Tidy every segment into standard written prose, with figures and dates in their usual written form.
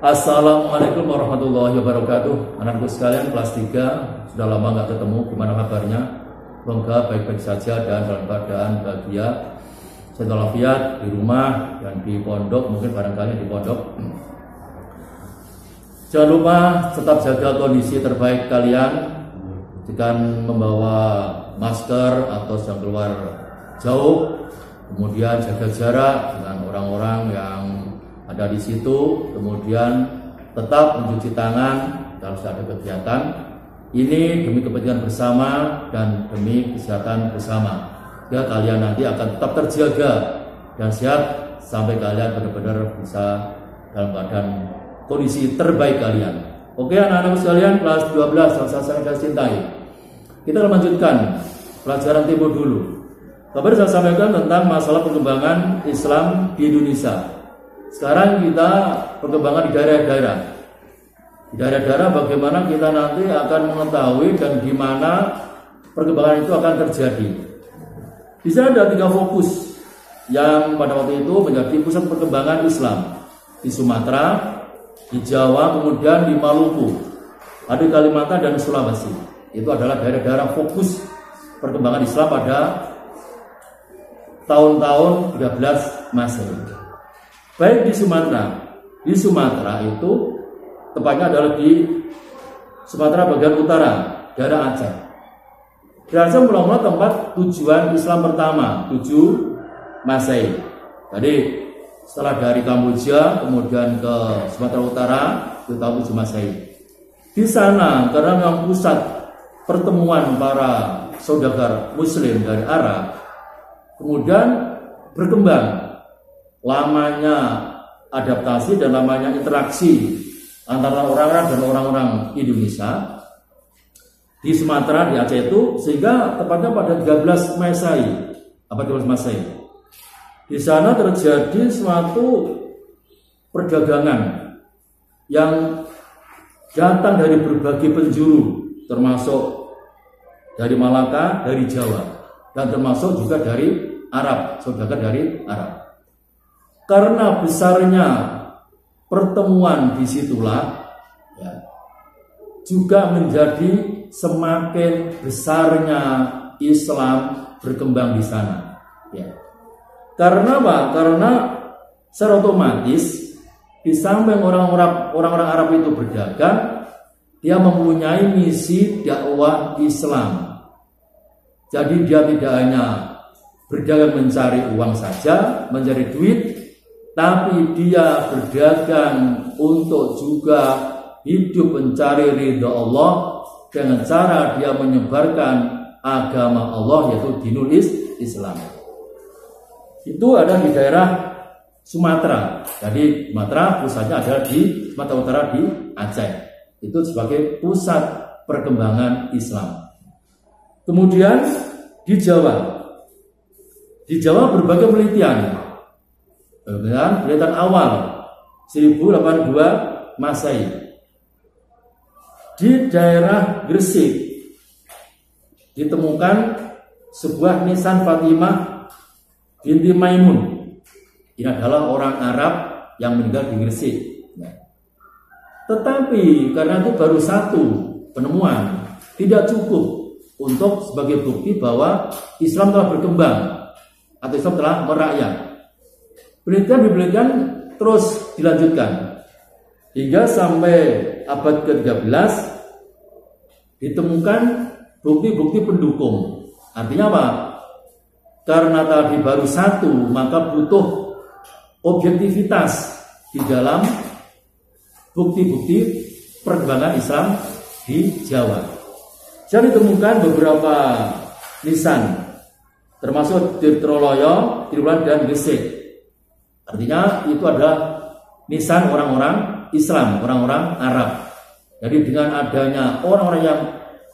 Assalamualaikum warahmatullahi wabarakatuh. Anakku sekalian kelas 3, sudah lama nggak ketemu, gimana kabarnya? Semoga baik-baik saja dan dalam keadaan bahagia, sehat walafiat di rumah dan di pondok, mungkin barangkali di pondok. Jangan lupa tetap jaga kondisi terbaik kalian dengan membawa masker atau sedang keluar jauh, kemudian jaga jarak dengan orang-orang yang ada di situ, kemudian tetap mencuci tangan kalau sudah ada kegiatan. Ini demi kepentingan bersama dan demi kesehatan bersama. Ya, kalian nanti akan tetap terjaga dan sehat sampai kalian benar-benar bisa dalam keadaan kondisi terbaik kalian. Oke anak-anak sekalian, kelas 12 yang saya cintai. Kita akan lanjutkan pelajaran tempo dulu. Kabar saya sampaikan tentang masalah perkembangan Islam di Indonesia. Sekarang kita perkembangan di daerah-daerah. Di daerah-daerah bagaimana kita nanti akan mengetahui dan di mana perkembangan itu akan terjadi. Di sana ada 3 fokus yang pada waktu itu menjadi pusat perkembangan Islam. Di Sumatera, di Jawa, kemudian di Maluku, ada Kalimantan dan Sulawesi. Itu adalah daerah-daerah fokus perkembangan Islam pada tahun-tahun 13 Masehi. Baik di Sumatera itu tepatnya adalah di Sumatera bagian utara, daerah Aceh. Di Aceh mula-mula tempat tujuan Islam pertama, 7 Masehi. Jadi setelah dari Kamboja kemudian ke Sumatera Utara itu tahun 7 Masehi. Di sana karena memang pusat pertemuan para saudagar Muslim dari Arab, kemudian berkembang lamanya adaptasi dan lamanya interaksi antara orang-orang dan orang-orang Indonesia di Sumatera, di Aceh itu, sehingga tepatnya pada 13 Masehi, abad 13 Masehi, di sana terjadi suatu perdagangan yang datang dari berbagai penjuru, termasuk dari Malaka, dari Jawa, dan termasuk juga dari Arab, saudagar dari Arab. Karena besarnya pertemuan disitulah ya, juga menjadi semakin besarnya Islam berkembang di sana. Ya. Karena apa? Karena secara otomatis di samping orang-orang Arab itu berdagang, dia mempunyai misi dakwah Islam. Jadi dia tidak hanya berdagang mencari uang saja, mencari duit, tapi dia berdagang untuk juga hidup mencari ridha Allah dengan cara dia menyebarkan agama Allah, yaitu dinul Islam. Itu ada di daerah Sumatera. Jadi Sumatera pusatnya ada di Sumatera Utara, di Aceh. Itu sebagai pusat perkembangan Islam. Kemudian di Jawa. Di Jawa berbagai penelitian awal 1082 Masehi di daerah Gresik ditemukan sebuah nisan Fatimah binti Maimun. Ini adalah orang Arab yang meninggal di Gresik. Tetapi karena itu baru satu penemuan, tidak cukup untuk sebagai bukti bahwa Islam telah berkembang atau Islam telah merakyat. Penelitian terus dilanjutkan hingga sampai abad ke-13 ditemukan bukti-bukti pendukung. Artinya apa? Karena tadi baru satu, maka butuh objektivitas di dalam bukti-bukti perkembangan Islam di Jawa. Jadi ditemukan beberapa nisan, termasuk Tirtoloyo, Triwulan dan Gresik. Artinya itu adalah nisan orang-orang Islam, orang-orang Arab. Jadi dengan adanya orang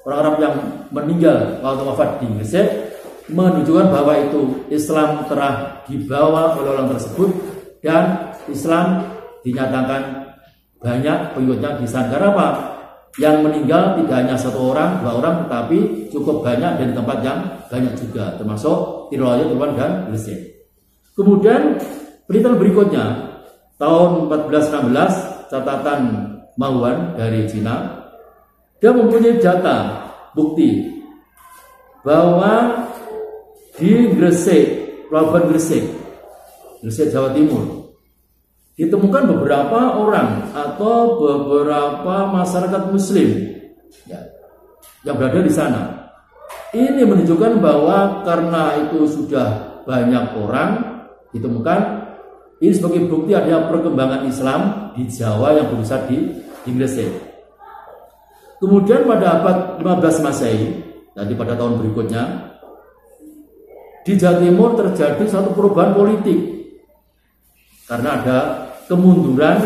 Arab yang meninggal waktu wafat di Gresik, menunjukkan bahwa itu Islam telah dibawa oleh orang tersebut dan Islam dinyatakan banyak pengikutnya di sana. Karena apa? Yang meninggal tidak hanya 1 orang, 2 orang, tetapi cukup banyak dan tempat yang banyak juga, termasuk Tiroloyo, Triwulan dan Gresik. Kemudian penelitian berikutnya tahun 1416 catatan Mahuan dari Cina. Dia mempunyai data bukti bahwa di Gresik, Pelabuhan Gresik, Jawa Timur, ditemukan beberapa orang atau beberapa masyarakat Muslim ya, yang berada di sana. Ini menunjukkan bahwa karena itu sudah banyak orang ditemukan, ini sebagai bukti adanya perkembangan Islam di Jawa yang berusaha di Gresik. Kemudian pada abad 15 Masehi, nanti pada tahun berikutnya, di Jawa Timur terjadi suatu perubahan politik karena ada kemunduran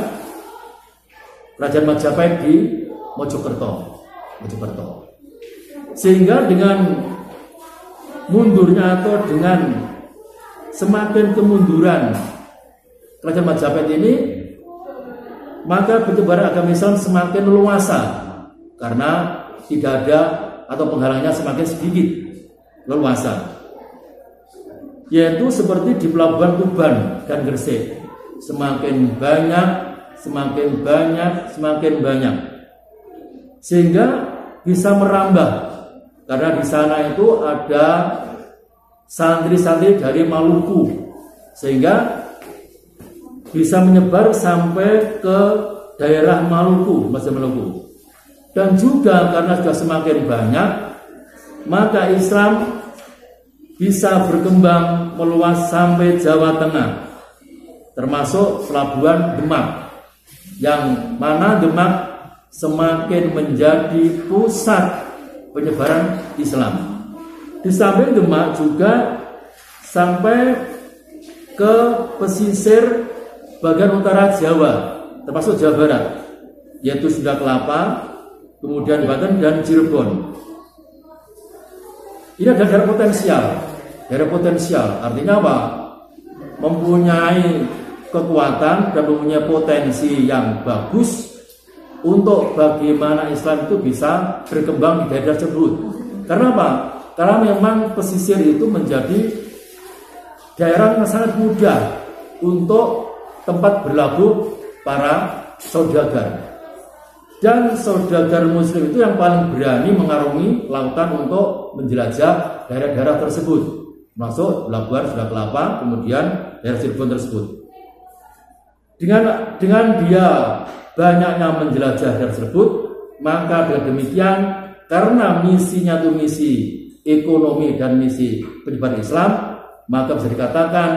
Kerajaan Majapahit di Mojokerto. Sehingga dengan mundurnya atau dengan semakin kemunduran Kerajaan Majapahit ini, maka pertebaran agama Islam semakin leluasa karena tidak ada atau penghalangnya semakin sedikit leluasa, yaitu seperti di Pelabuhan Tuban dan Gresik, semakin banyak sehingga bisa merambah karena di sana itu ada santri-santri dari Maluku, sehingga bisa menyebar sampai ke daerah Maluku, Masjid Maluku. Dan juga karena sudah semakin banyak, maka Islam bisa berkembang meluas sampai Jawa Tengah, termasuk Pelabuhan Demak, yang mana Demak semakin menjadi pusat penyebaran Islam. Di samping Demak juga sampai ke pesisir bagian utara Jawa, termasuk Jawa Barat, yaitu Sunda Kelapa, kemudian Banten dan Cirebon. Ini adalah daerah potensial. Artinya apa? Mempunyai kekuatan dan mempunyai potensi yang bagus untuk bagaimana Islam itu bisa berkembang di daerah tersebut. Karena apa? Karena memang pesisir itu menjadi daerah yang sangat mudah untuk tempat berlabuh para saudagar. Dan saudagar Muslim itu yang paling berani mengarungi lautan untuk menjelajah daerah-daerah tersebut, masuk Pelabuhan Sunda Kelapa, kemudian daerah Cirebon tersebut. Dengan dia banyaknya menjelajah daerah tersebut, maka dengan demikian, karena misinya itu misi ekonomi dan misi penyebaran Islam, maka bisa dikatakan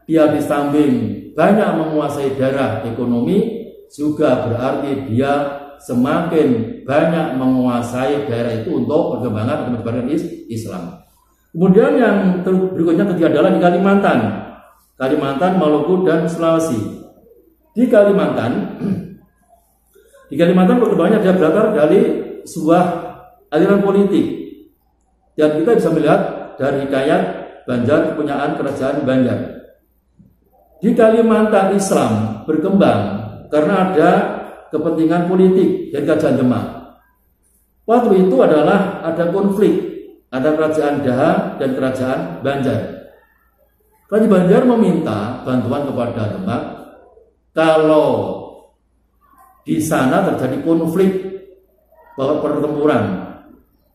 dia di samping banyak menguasai daerah ekonomi, juga berarti dia semakin banyak menguasai daerah itu untuk perkembangan dan penyebaran Islam. Kemudian yang berikutnya ketiga adalah di Kalimantan, Maluku dan Sulawesi. Di Kalimantan perkembangannya dia berasal dari sebuah aliran politik, dan kita bisa melihat dari hikayat Banjar, kepunyaan Kerajaan Banjar. Di Kalimantan Islam berkembang karena ada kepentingan politik dari Kerajaan Demak. Waktu itu adalah ada konflik antara Kerajaan Daha dan Kerajaan Banjar. Kerajaan Banjar meminta bantuan kepada Demak kalau di sana terjadi konflik pertempuran,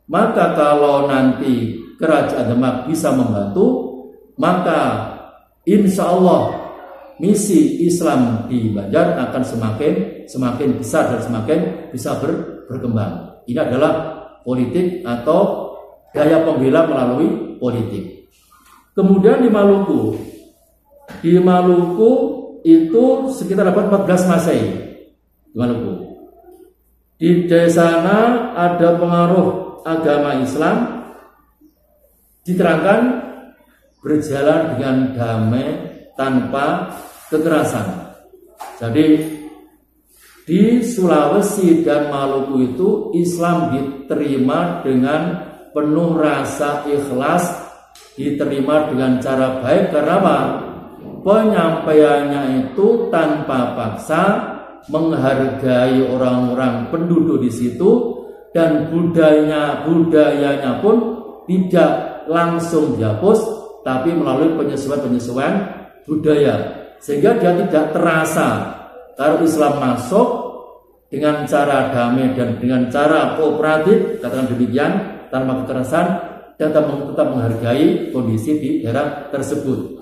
maka kalau nanti Kerajaan Demak bisa membantu, maka insya Allah misi Islam di Banjar akan semakin besar dan semakin bisa berkembang. Ini adalah politik atau daya pembela melalui politik. Kemudian di Maluku itu sekitar abad 14 Masehi. Di Maluku, di sana ada pengaruh agama Islam, diterangkan berjalan dengan damai tanpa kekerasan. Jadi di Sulawesi dan Maluku itu Islam diterima dengan penuh rasa ikhlas, diterima dengan cara baik. Karena apa? Penyampaiannya itu tanpa paksa, menghargai orang-orang penduduk di situ, dan budayanya pun tidak langsung dihapus, tapi melalui penyesuaian budaya, sehingga dia tidak terasa kalau Islam masuk dengan cara damai dan dengan cara kooperatif, katakan demikian, tanpa kekerasan, dan tetap menghargai kondisi di daerah tersebut,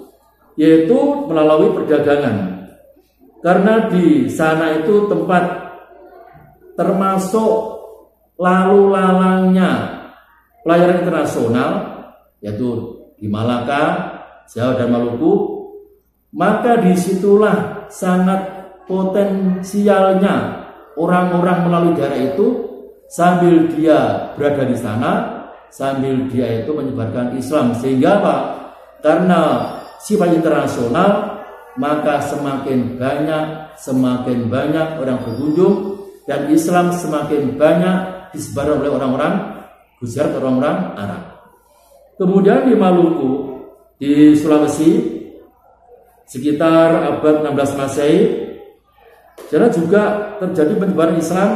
yaitu melalui perdagangan. Karena di sana itu tempat termasuk lalu lalangnya pelayaran internasional, yaitu di Malaka, Jawa dan Maluku, maka disitulah sangat potensialnya orang-orang melalui daerah itu sambil dia berada di sana, sambil dia itu menyebarkan Islam. Sehingga apa? Karena sifat internasional, maka semakin banyak orang berkunjung dan Islam semakin banyak disebar oleh orang-orang Gujarat, orang-orang Arab. Kemudian di Maluku, di Sulawesi, sekitar abad 16 Masehi, karena juga terjadi penyebaran Islam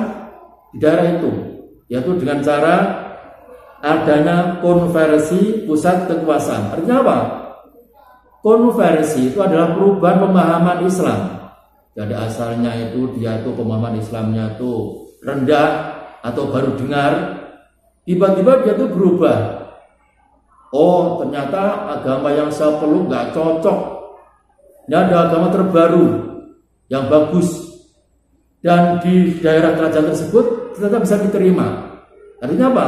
di daerah itu, yaitu dengan cara adanya konversi pusat kekuasaan. Artinya apa? Konversi itu adalah perubahan pemahaman Islam. Jadi asalnya itu dia itu pemahaman Islamnya itu rendah atau baru dengar, tiba-tiba dia itu berubah. Oh, ternyata agama yang saya peluk nggak cocok. Ini ada agama terbaru yang bagus. Dan di daerah kerajaan tersebut ternyata bisa diterima. Artinya apa?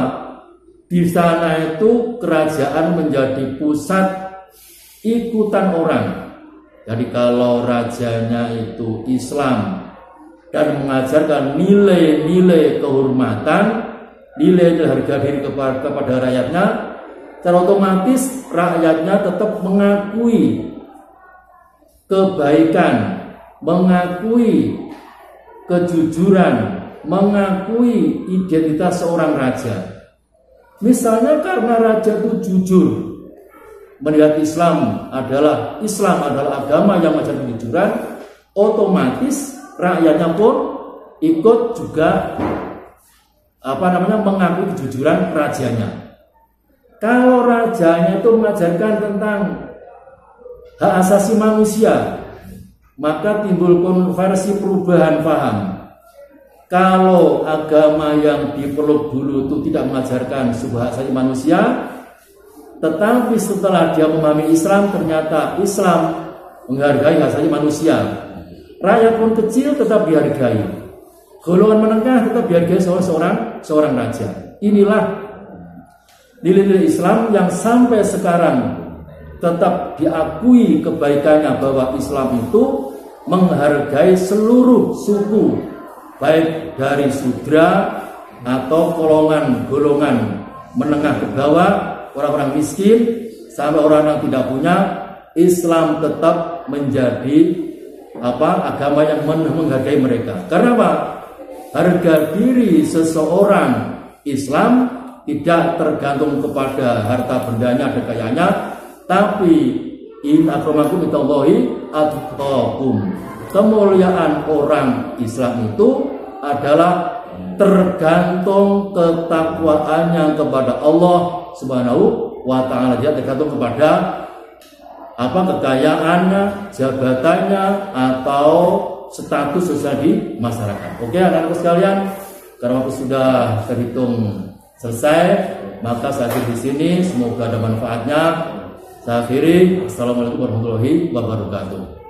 Di sana itu kerajaan menjadi pusat ikutan orang. Jadi kalau rajanya itu Islam dan mengajarkan nilai-nilai kehormatan, nilai-nilai harga diri kepada rakyatnya, secara otomatis rakyatnya tetap mengakui kebaikan, mengakui kejujuran, mengakui identitas seorang raja. Misalnya karena raja itu jujur, melihat Islam adalah agama yang mengajarkan kejujuran, otomatis rakyatnya pun ikut juga mengakui kejujuran rajanya. Kalau rajanya itu mengajarkan tentang hak asasi manusia, maka timbul konversi perubahan paham. Kalau agama yang dipeluk dulu itu tidak mengajarkan sebuah hak asasi manusia, tetapi setelah dia memahami Islam, ternyata Islam menghargai hak asasi manusia. Rakyat pun kecil tetap dihargai, golongan menengah tetap dihargai seorang raja. Inilah nilai-nilai Islam yang sampai sekarang tetap diakui kebaikannya, bahwa Islam itu menghargai seluruh suku, baik dari sudra atau golongan menengah ke bawah, orang-orang miskin sampai orang yang tidak punya. Islam tetap menjadi agama yang menghargai mereka. Karena apa? Harga diri seseorang Islam tidak tergantung kepada harta bendanya dan kekayaannya, tapi in akramakum indallahi atqakum. Kemuliaan orang Islam itu adalah tergantung ketakwaannya kepada Allah Subhanahu wa ta'ala. Dia tergantung kepada kekayaannya, jabatannya, atau status sosial di masyarakat. Oke, anak-anak sekalian, karena waktu sudah terhitung selesai, maka saya akhiri di sini. Semoga ada manfaatnya. Saya akhiri. Assalamualaikum warahmatullahi wabarakatuh.